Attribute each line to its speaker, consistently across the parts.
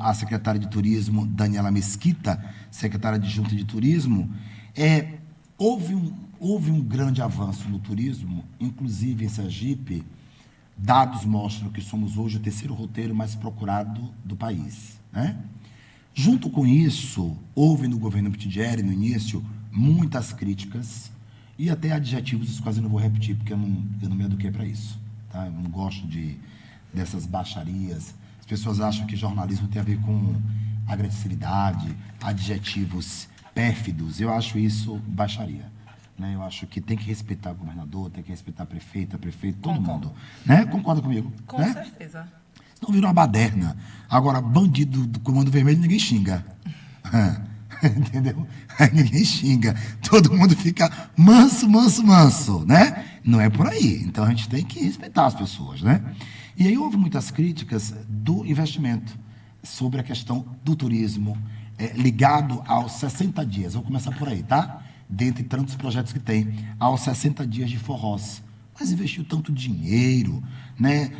Speaker 1: à secretária de Turismo, Daniela Mesquita, secretária adjunta de Turismo, houve um grande avanço no turismo, inclusive em Sergipe. Dados mostram que somos hoje o terceiro roteiro mais procurado do país, né? Junto com isso, houve no governo Mitidjeri, no início, muitas críticas e até adjetivos, isso quase eu não vou repetir, porque eu não me eduquei para isso, tá? Eu não gosto dessas baixarias. As pessoas acham que jornalismo tem a ver com agressividade, adjetivos pérfidos. Eu acho isso baixaria, né? Eu acho que tem que respeitar o governador, tem que respeitar a prefeito, todo mundo. Né? Concorda comigo?
Speaker 2: Com
Speaker 1: né?
Speaker 2: certeza.
Speaker 1: Não virou uma baderna. Agora, bandido do Comando Vermelho, ninguém xinga. Entendeu? Ninguém xinga. Todo mundo fica manso, né? Não é por aí. Então, a gente tem que respeitar as pessoas, né? E aí houve muitas críticas do investimento sobre a questão do turismo, ligado aos 60 dias. Vou começar por aí, tá? Dentre tantos projetos que tem, aos 60 dias de forrós. Mas investiu tanto dinheiro, né?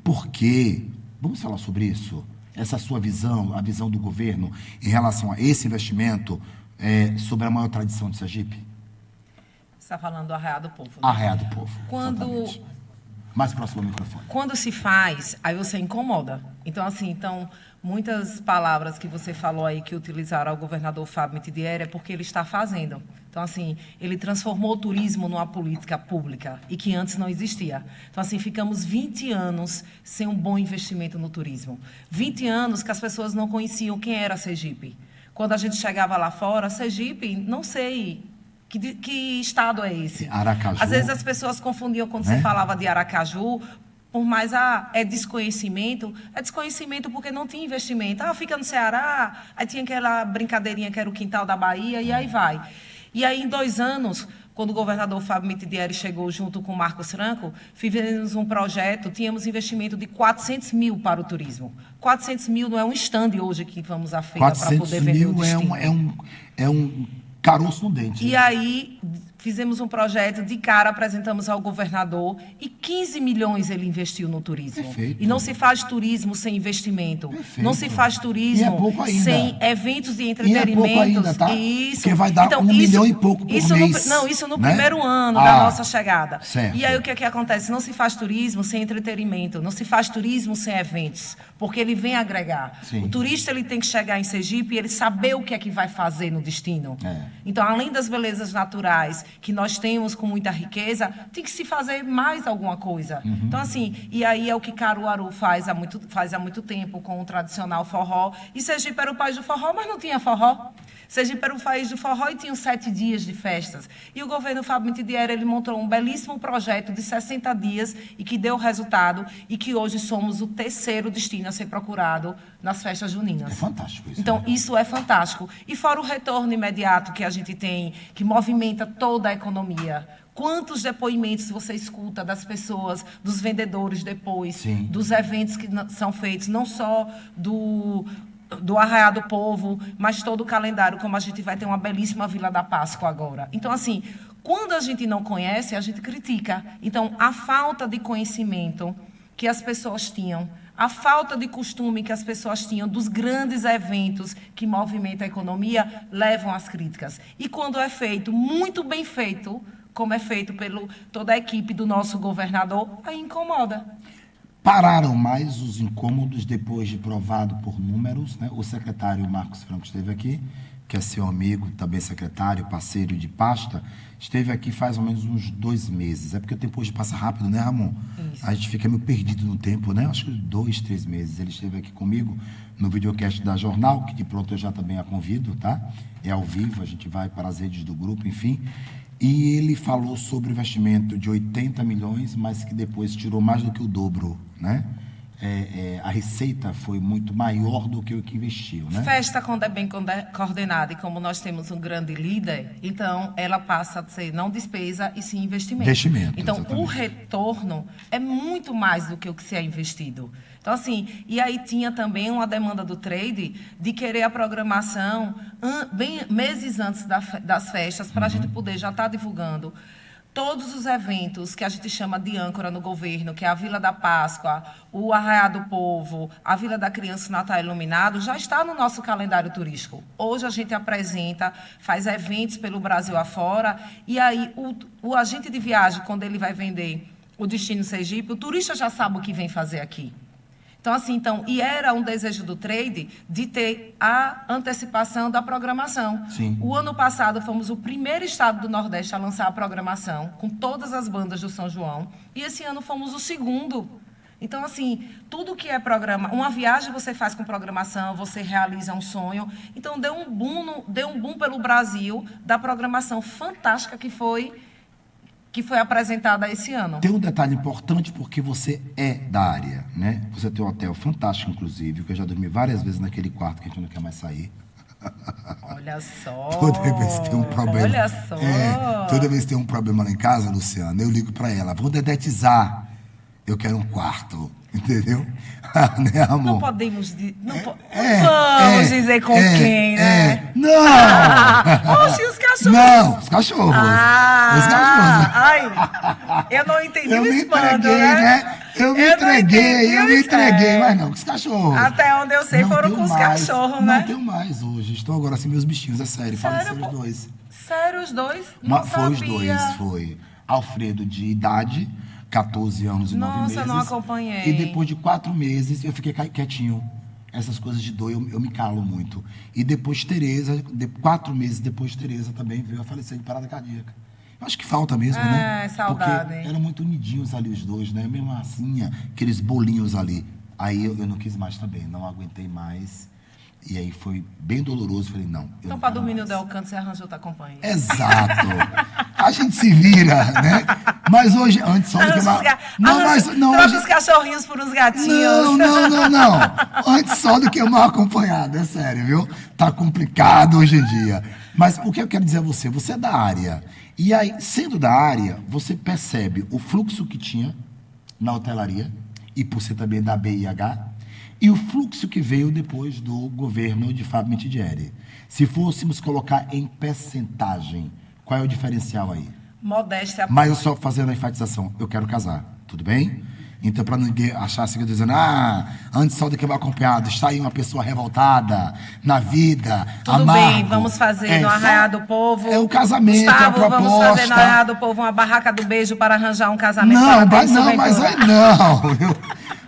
Speaker 1: Por quê? Vamos falar sobre isso? Essa sua visão, a visão do governo em relação a esse investimento sobre a maior tradição de Sergipe?
Speaker 2: Você está falando do Arraial do Povo, né?
Speaker 1: Arraial do Povo,
Speaker 2: exatamente.
Speaker 1: Mais próximo ao microfone.
Speaker 2: Quando se faz, aí você incomoda. Então, assim, muitas palavras que você falou aí que utilizaram ao governador Fábio Mitidjeri é porque ele está fazendo. Então, assim, ele transformou o turismo numa política pública e que antes não existia. Então, assim, ficamos 20 anos sem um bom investimento no turismo. 20 anos que as pessoas não conheciam quem era Sergipe. Quando a gente chegava lá fora, Sergipe, não sei... Que estado é esse?
Speaker 1: Aracaju.
Speaker 2: Às vezes as pessoas confundiam quando você falava de Aracaju, por mais é desconhecimento porque não tinha investimento. Fica no Ceará, aí tinha aquela brincadeirinha que era o quintal da Bahia, e aí vai. E aí, em 2 anos, quando o governador Fábio Mitidjeri chegou junto com o Marcos Franco, fizemos um projeto, tínhamos investimento de 400 mil para o turismo. 400 mil não é um stand hoje que vamos à feira para poder vender o destino.
Speaker 1: É um caroço no dente.
Speaker 2: E aí, fizemos um projeto de cara, apresentamos ao governador e 15 milhões ele investiu no turismo.
Speaker 1: Perfeito.
Speaker 2: E não se faz turismo sem investimento.
Speaker 1: Perfeito.
Speaker 2: Não se faz turismo sem eventos de entretenimento.
Speaker 1: E é pouco ainda, tá?
Speaker 2: Isso.
Speaker 1: Porque vai dar
Speaker 2: então,
Speaker 1: 1 milhão e pouco por mês.
Speaker 2: Isso no
Speaker 1: né?
Speaker 2: primeiro ano da nossa chegada.
Speaker 1: Certo.
Speaker 2: E aí o que acontece? Não se faz turismo sem entretenimento. Não se faz turismo sem eventos. Porque ele vem agregar.
Speaker 1: Sim.
Speaker 2: O turista ele tem que chegar em Sergipe e ele saber o que é que vai fazer no destino. Então, além das belezas naturais que nós temos com muita riqueza, tem que se fazer mais alguma coisa. Então, assim, e aí é o que Caruaru faz há muito tempo com o tradicional forró. E Sergipe era o país do forró, mas não tinha forró. Sergipe era o país do forró e tinha 7 dias de festas. E o governo Fábio Mitidjeri, ele montou um belíssimo projeto de 60 dias e que deu resultado e que hoje somos o terceiro destino a ser procurado nas festas juninas.
Speaker 1: É fantástico isso.
Speaker 2: Então, isso é fantástico. E fora o retorno imediato que a gente tem, que movimenta toda a economia. Quantos depoimentos você escuta das pessoas, dos vendedores depois,
Speaker 1: Sim.
Speaker 2: dos eventos que são feitos, não só do Arraial do Povo, mas todo o calendário, como a gente vai ter uma belíssima Vila da Páscoa agora. Então, assim, quando a gente não conhece, a gente critica. Então, a falta de conhecimento que as pessoas tinham, a falta de costume que as pessoas tinham dos grandes eventos que movimentam a economia, levam às críticas. E quando é feito, muito bem feito, como é feito por toda a equipe do nosso governador, aí incomoda.
Speaker 1: Pararam mais os incômodos depois de provado por números, né? O secretário Marcos Franco esteve aqui, que é seu amigo, também secretário, parceiro de pasta, esteve aqui faz mais ou menos uns 2 meses. É porque o tempo hoje passa rápido, né, Ramon?
Speaker 2: Isso.
Speaker 1: A gente fica meio perdido no tempo, né? Acho que 2, 3 meses. Ele esteve aqui comigo no videocast da Jornal, que de pronto eu já também a convido, tá? É ao vivo, a gente vai para as redes do grupo, enfim. E ele falou sobre o investimento de 80 milhões, mas que depois tirou mais do que o dobro, né? A receita foi muito maior do que o que investiu, né?
Speaker 2: Festa, quando é bem coordenada, e como nós temos um grande líder, então ela passa a ser não despesa e sim investimento. Então, exatamente. O retorno é muito mais do que o que se é investido. Então, assim, e aí tinha também uma demanda do trade de querer a programação meses antes das festas, para a gente poder já estar divulgando todos os eventos que a gente chama de âncora no governo, que é a Vila da Páscoa, o Arraiá do Povo, a Vila da Criança Natal Iluminado, já está no nosso calendário turístico. Hoje a gente apresenta, faz eventos pelo Brasil afora, e aí o agente de viagem, quando ele vai vender o destino Sergipe, o turista já sabe o que vem fazer aqui. Então, assim, e era um desejo do trade de ter a antecipação da programação.
Speaker 1: Sim.
Speaker 2: O ano passado fomos o primeiro estado do Nordeste a lançar a programação, com todas as bandas do São João, e esse ano fomos o segundo. Então, assim, tudo que é programa, uma viagem você faz com programação, você realiza um sonho. Então, deu um boom pelo Brasil da programação fantástica que foi apresentada esse ano.
Speaker 1: Tem um detalhe importante porque você é da área, né? Você tem um hotel fantástico, inclusive, que eu já dormi várias vezes naquele quarto que a gente não quer mais sair.
Speaker 2: Olha só.
Speaker 1: Toda vez que tem um problema.
Speaker 2: Olha só.
Speaker 1: Toda vez que tem um problema lá em casa, Luciana, eu ligo para ela. Vou dedetizar. Eu quero um quarto. Entendeu? Né, amor?
Speaker 2: Não podemos vamos dizer com quem, né?
Speaker 1: Não!
Speaker 2: Oxe, os cachorros.
Speaker 1: Não, os cachorros. Os cachorros.
Speaker 2: Ai, eu não entendi
Speaker 1: Eu
Speaker 2: o
Speaker 1: me
Speaker 2: espanto,
Speaker 1: entreguei, né? Eu me entreguei, mas não, com os cachorros.
Speaker 2: Até onde eu sei,
Speaker 1: Não
Speaker 2: foram
Speaker 1: tenho
Speaker 2: com os
Speaker 1: mais,
Speaker 2: cachorros, né?
Speaker 1: Não tenho mais hoje. Estou agora sem meus bichinhos, é sério. Faleceram os dois.
Speaker 2: Sério, os dois? Não
Speaker 1: Foi os
Speaker 2: sabia.
Speaker 1: dois, foi. Alfredo, de idade, 14 anos e 9 meses.
Speaker 2: Nossa, não acompanhei.
Speaker 1: E depois de 4 meses, eu fiquei quietinho. Essas coisas de dor, eu me calo muito. E depois Tereza, 4 meses depois Tereza também veio a falecer de parada cardíaca. Eu acho que falta mesmo, né?
Speaker 2: Saudade.
Speaker 1: Porque eram muito unidinhos ali os dois, né? Mesmo assim, aqueles bolinhos ali. Aí eu não quis mais também, não aguentei mais. E aí foi bem doloroso. Falei, não.
Speaker 2: Então, para dormir no Del Canto, você arranjou outra companhia.
Speaker 1: Exato. A gente se vira, né? Mas hoje, antes só do que
Speaker 2: troca os cachorrinhos por uns gatinhos.
Speaker 1: Não. Antes só do que mal acompanhado, é sério, viu? Tá complicado hoje em dia. Mas o que eu quero dizer a você, você é da área. E aí, sendo da área, você percebe o fluxo que tinha na hotelaria, e por ser também da BIH, e o fluxo que veio depois do governo de Fábio Mitidieri. Se fôssemos colocar em percentagem, qual é o diferencial aí?
Speaker 2: Modéstia.
Speaker 1: Mas eu só fazendo a enfatização, eu quero casar, tudo bem? Então, para ninguém achar assim, dizendo, antes só do que mal acompanhado, está aí uma pessoa revoltada na vida,
Speaker 2: tudo
Speaker 1: amargo.
Speaker 2: Bem, vamos fazer no Arraiá do Povo.
Speaker 1: É o casamento,
Speaker 2: Gustavo,
Speaker 1: a proposta.
Speaker 2: Vamos fazer no Arraiá do Povo uma barraca do beijo para arranjar um casamento.
Speaker 1: Mas aí não.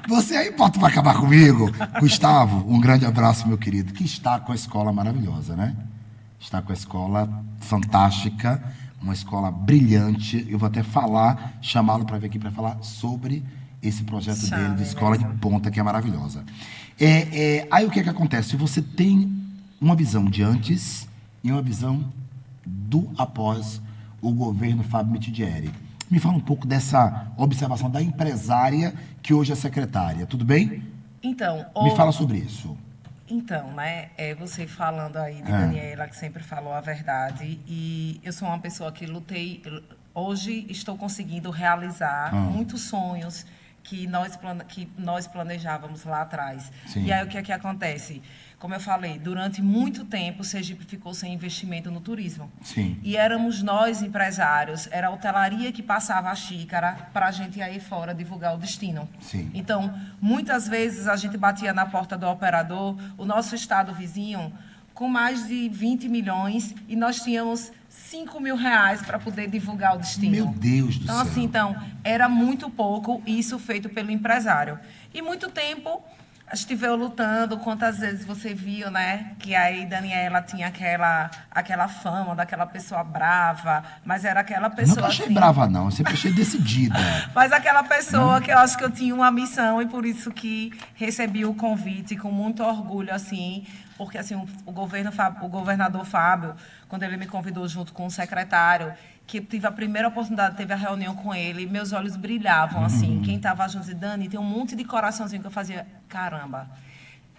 Speaker 1: Você aí pode acabar comigo. Gustavo, um grande abraço, meu querido, que está com a escola maravilhosa, né? Está com a escola fantástica, uma escola brilhante. Eu vou até chamá-lo para vir aqui para falar sobre esse projeto dele de escola de ponta, que é maravilhosa. Aí o que acontece? Você tem uma visão de antes e uma visão do após o governo Fábio Mitidieri. Me fala um pouco dessa observação da empresária que hoje é secretária, tudo bem?
Speaker 2: Então...
Speaker 1: Me fala sobre isso.
Speaker 2: Então, né, você falando aí de Daniela, que sempre falou a verdade, e eu sou uma pessoa que lutei, hoje estou conseguindo realizar muitos sonhos que nós planejávamos lá atrás. Sim. E aí o que é que acontece? Como eu falei, durante muito tempo, o Sergipe ficou sem investimento no turismo.
Speaker 1: Sim.
Speaker 2: E éramos nós, empresários, era a hotelaria que passava a xícara para a gente ir aí fora divulgar o destino.
Speaker 1: Sim.
Speaker 2: Então, muitas vezes a gente batia na porta do operador, o nosso estado vizinho, com mais de 20 milhões, e nós tínhamos 5 mil reais para poder divulgar o destino.
Speaker 1: Meu Deus do céu.
Speaker 2: Então, era muito pouco, isso feito pelo empresário. E muito tempo... A gente veio lutando, quantas vezes você viu, né? Que aí Daniela tinha aquela fama daquela pessoa brava, mas era aquela pessoa.
Speaker 1: Nunca achei brava, não. Eu sempre achei decidida.
Speaker 2: Mas aquela pessoa que eu acho que eu tinha uma missão e por isso que recebi o convite com muito orgulho, assim, porque assim, o governador Fábio, quando ele me convidou junto com o secretário, que eu tive a primeira oportunidade, teve a reunião com ele, meus olhos brilhavam, assim. Quem estava junto dizia, Dani, tem um monte de coraçãozinho que eu fazia, caramba,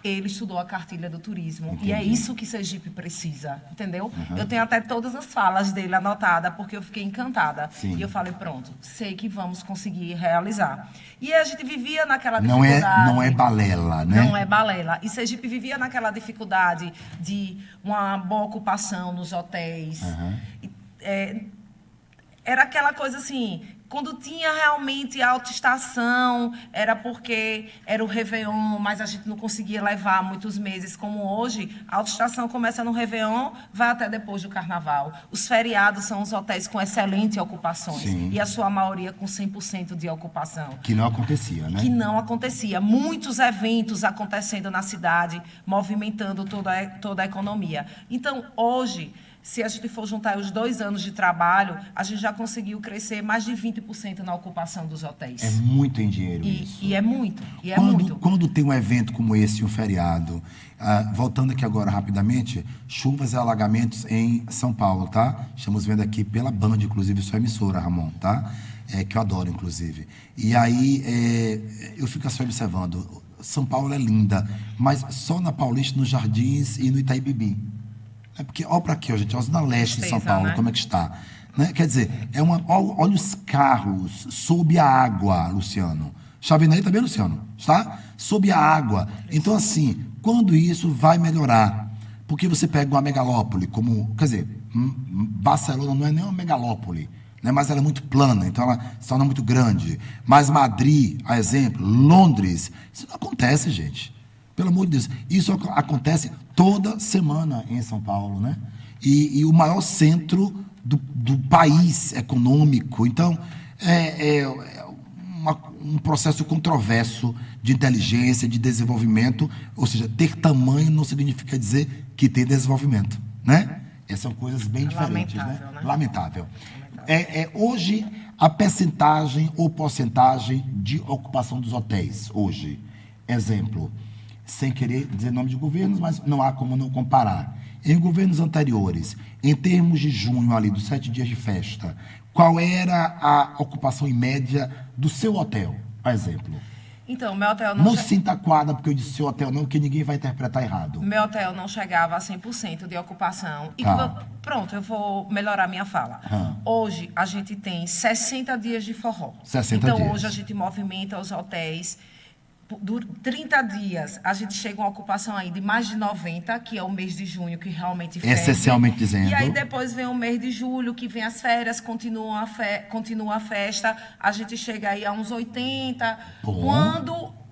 Speaker 2: ele estudou a cartilha do turismo. Entendi. E é isso que Sergipe precisa, entendeu? Eu tenho até todas as falas dele anotadas, porque eu fiquei encantada. Sim. E eu falei, pronto, sei que vamos conseguir realizar. E a gente vivia naquela dificuldade.
Speaker 1: Não é balela, né?
Speaker 2: Não é balela. E Sergipe vivia naquela dificuldade de uma boa ocupação nos hotéis. era aquela coisa assim, quando tinha realmente autoestação, era porque era o Réveillon, mas a gente não conseguia levar muitos meses, como hoje. A autoestação começa no Réveillon, vai até depois do Carnaval. Os feriados são os hotéis com excelentes ocupações.
Speaker 1: Sim.
Speaker 2: E a sua maioria com 100% de ocupação.
Speaker 1: Que não acontecia, né?
Speaker 2: Que não acontecia. Muitos eventos acontecendo na cidade, movimentando toda a economia. Então, hoje, se a gente for juntar os 2 anos de trabalho, a gente já conseguiu crescer mais de 20% na ocupação dos hotéis.
Speaker 1: É muito em dinheiro isso.
Speaker 2: E é muito. E é
Speaker 1: Quando,
Speaker 2: muito.
Speaker 1: quando tem um evento como esse, um feriado, voltando aqui agora rapidamente, chuvas e alagamentos em São Paulo, tá? Estamos vendo aqui pela Band, inclusive, sua emissora, Ramon, tá? Que eu adoro, inclusive. E aí, eu fico assim observando, São Paulo é linda, mas só na Paulista, nos Jardins e no Itaim Bibi. É porque, olha para aqui, ó, gente, a Zona Leste de São Paulo,
Speaker 2: né?
Speaker 1: como é que está. Né? Quer dizer, olha os carros sob a água, Luciano. Está vendo aí também, Luciano? Está? Sob a água. Então, assim, quando isso vai melhorar? Porque você pega uma megalópole, como, quer dizer, Barcelona não é nem uma megalópole, né? Mas ela é muito plana, então ela se torna muito grande. Mas Madrid, a exemplo, Londres, isso não acontece, gente. Pelo amor de Deus, isso acontece toda semana em São Paulo, né? E o maior centro do país econômico. Então, um processo controverso de inteligência, de desenvolvimento. Ou seja, ter tamanho não significa dizer que tem desenvolvimento, né? Essas são coisas bem diferentes, né? Lamentável. Hoje, a percentagem ou porcentagem de ocupação dos hotéis, hoje, exemplo, sem querer dizer nome de governos, mas não há como não comparar. Em governos anteriores, em termos de junho, ali, dos 7 dias de festa, qual era a ocupação em média do seu hotel, por exemplo?
Speaker 2: Então, meu hotel não...
Speaker 1: Não sinta quadra porque eu disse seu hotel não, porque ninguém vai interpretar errado.
Speaker 2: Meu hotel não chegava a 100% de ocupação. E pronto, eu vou melhorar minha fala. Hoje, a gente tem 60 dias de forró.
Speaker 1: 60
Speaker 2: então,
Speaker 1: dias.
Speaker 2: hoje, a gente movimenta os hotéis... 30 dias, a gente chega a uma ocupação aí de mais de 90, que é o mês de junho, que realmente ferve.
Speaker 1: Essencialmente dizendo.
Speaker 2: E aí depois vem o mês de julho, que vem as férias, continua a festa, a gente chega aí a uns 80,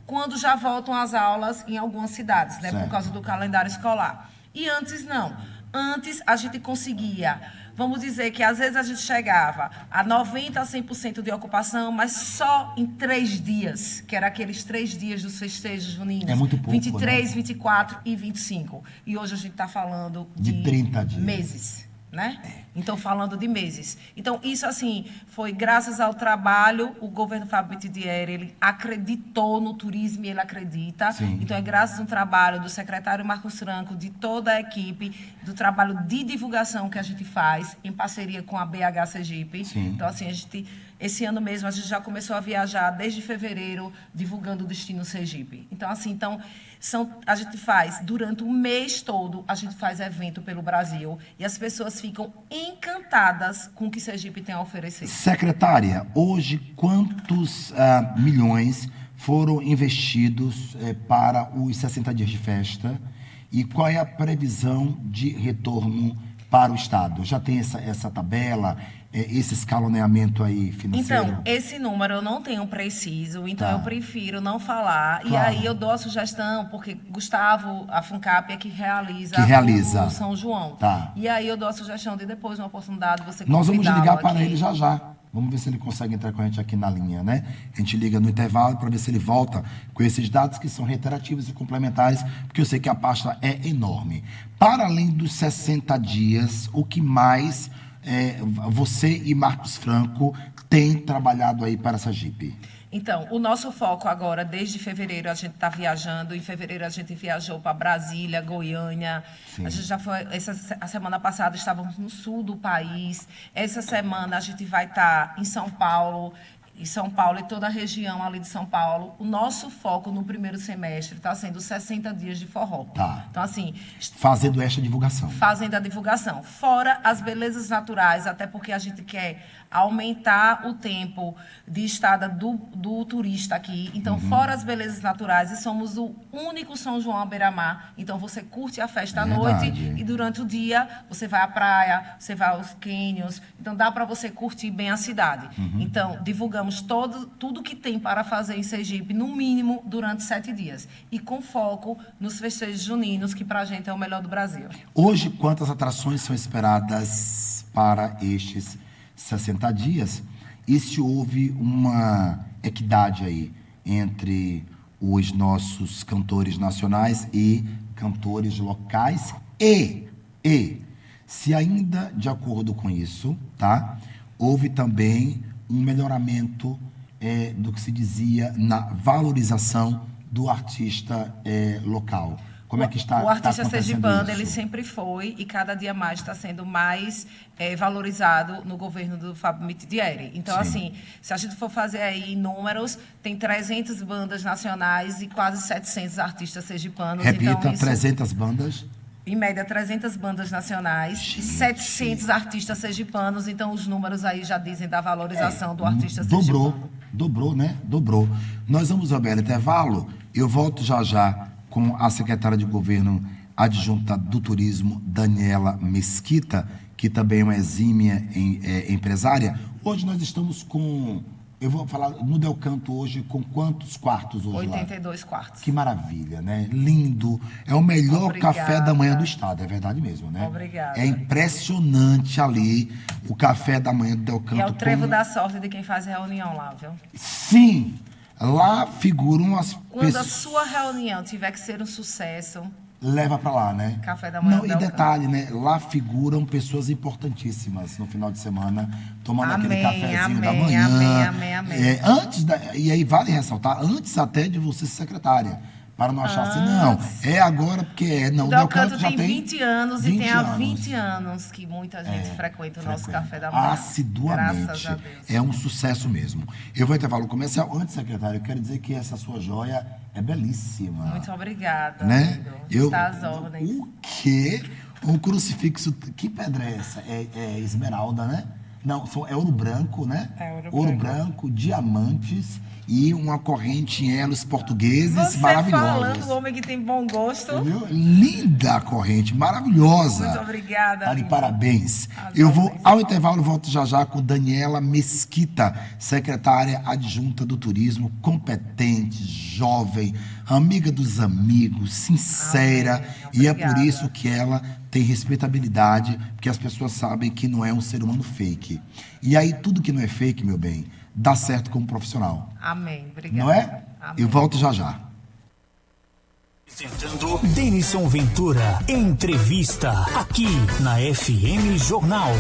Speaker 2: quando já voltam as aulas em algumas cidades, né, por causa do calendário escolar. E antes não. Antes a gente conseguia... Vamos dizer que às vezes a gente chegava a 90% a 100% de ocupação, mas só em 3 dias, que era aqueles 3 dias dos festejos juninos.
Speaker 1: É muito pouco,
Speaker 2: 23,
Speaker 1: né?
Speaker 2: 24 e 25. E hoje a gente está falando
Speaker 1: de 30 dias.
Speaker 2: Meses, né? Então, falando de meses. Então, isso, assim, foi graças ao trabalho, o governo Fábio Bittigieri, ele acreditou no turismo e ele acredita.
Speaker 1: Sim.
Speaker 2: Então, é graças ao trabalho do secretário Marcos Franco, de toda a equipe, do trabalho de divulgação que a gente faz, em parceria com a BH Sergipe.
Speaker 1: Sim.
Speaker 2: Então, assim, esse ano mesmo, a gente já começou a viajar desde fevereiro, divulgando o destino Sergipe. Então, assim, a gente faz, durante o mês todo, a gente faz evento pelo Brasil e as pessoas ficam encantadas com o que Sergipe tem a oferecer.
Speaker 1: Secretária, hoje quantos milhões foram investidos para os 60 dias de festa e qual é a previsão de retorno para o Estado? Já tem essa tabela, esse escaloneamento aí financeiro?
Speaker 2: Então, esse número eu não tenho preciso, então eu prefiro não falar. Claro. E aí eu dou a sugestão, porque Gustavo, a FUNCAP, é que realiza o São João.
Speaker 1: Tá.
Speaker 2: E aí eu dou a sugestão de depois, uma oportunidade, você
Speaker 1: Nós vamos ligar para
Speaker 2: aqui.
Speaker 1: ele já. Vamos ver se ele consegue entrar com a gente aqui na linha, né? A gente liga no intervalo para ver se ele volta com esses dados que são reiterativos e complementares, porque eu sei que a pasta é enorme. Para além dos 60 dias, o que mais você e Marcos Franco têm trabalhado aí para a Sergipe?
Speaker 2: Então, o nosso foco agora, desde fevereiro, a gente está viajando. Em fevereiro, a gente viajou para Brasília, Goiânia. Sim. A gente já foi... A semana passada, estávamos no sul do país. Essa semana, a gente vai estar em São Paulo. e São Paulo e toda a região ali de São Paulo, o nosso foco no primeiro semestre está sendo 60 dias de forró.
Speaker 1: Tá.
Speaker 2: Então, assim...
Speaker 1: Fazendo esta divulgação.
Speaker 2: Fazendo a divulgação. Fora as belezas naturais, até porque a gente quer aumentar o tempo de estada do turista aqui. Então, fora as belezas naturais, e somos o único São João à beira-mar. Então, você curte a festa à noite e durante o dia você vai à praia, você vai aos cânions. Então, dá para você curtir bem a cidade. Então, divulgamos tudo que tem para fazer em Sergipe, no mínimo, durante 7 dias. E com foco nos festejos juninos, que para a gente é o melhor do Brasil.
Speaker 1: Hoje, quantas atrações são esperadas para estes 60 dias? E se houve uma equidade aí entre os nossos cantores nacionais e cantores locais? E se ainda, de acordo com isso, tá, houve também um melhoramento do que se dizia na valorização do artista local. Como é que está?
Speaker 2: O artista sergipano,
Speaker 1: isso?
Speaker 2: ele sempre foi e cada dia mais está sendo mais valorizado no governo do Fábio Mitidieri. Então, assim, se a gente for fazer aí números, tem 300 bandas nacionais e quase 700 artistas sergipanos.
Speaker 1: Repita,
Speaker 2: então,
Speaker 1: 300 bandas?
Speaker 2: Em média, 300 bandas nacionais e 700 artistas sergipanos. Então, os números aí já dizem da valorização do artista sergipano.
Speaker 1: Dobrou, né? Dobrou. Nós vamos ao belo intervalo. Eu volto já com a secretária de Governo adjunta do Turismo, Daniela Mesquita, que também é uma exímia empresária. Hoje nós estamos com... Eu vou falar no Del Canto hoje, com quantos quartos hoje
Speaker 2: 82 quartos.
Speaker 1: Que maravilha, né? Lindo. É o melhor café da manhã do estado, é verdade mesmo, né?
Speaker 2: Obrigada.
Speaker 1: É impressionante ali o café da manhã do Del Canto.
Speaker 2: E é o trevo da sorte de quem faz reunião lá, viu?
Speaker 1: Sim! Lá figuram as pessoas...
Speaker 2: Quando a sua reunião tiver que ser um sucesso...
Speaker 1: Leva para lá, né?
Speaker 2: Café da manhã.
Speaker 1: Não, e detalhe, né? Lá figuram pessoas importantíssimas no final de semana, tomando aquele cafezinho da manhã.
Speaker 2: Amém.
Speaker 1: E aí vale ressaltar, antes até de você ser secretária. Para não achar assim, não, é agora porque não.
Speaker 2: O Del Canto tem 20 anos e tem há 20 anos que muita gente frequenta o nosso café da manhã.
Speaker 1: Assiduamente.
Speaker 2: Graças a Deus.
Speaker 1: É um sucesso mesmo. Eu vou intervalo comercial. Antes, secretário, eu quero dizer que essa sua joia é belíssima.
Speaker 2: Muito obrigada,
Speaker 1: né?
Speaker 2: Está às ordens.
Speaker 1: O quê? Um crucifixo. Que pedra é essa? É esmeralda, né? Não, é ouro branco, né?
Speaker 2: É
Speaker 1: ouro branco, diamantes e uma corrente em elos portugueses
Speaker 2: Você
Speaker 1: maravilhosos.
Speaker 2: falando, o homem que tem bom gosto.
Speaker 1: Entendeu? Linda a corrente, maravilhosa.
Speaker 2: Muito obrigada.
Speaker 1: Tá de parabéns. Eu vou ao intervalo, volto já com Daniela Mesquita, secretária adjunta do Turismo, competente, jovem, amiga dos amigos, sincera. E é por isso que ela tem respeitabilidade, porque as pessoas sabem que não é um ser humano fake. E aí tudo que não é fake, meu bem, dá certo como profissional.
Speaker 2: Amém. Obrigada.
Speaker 1: Não é?
Speaker 2: Amém.
Speaker 1: Eu volto já.
Speaker 3: Apresentando Denison Ventura, entrevista aqui na FM Jornal.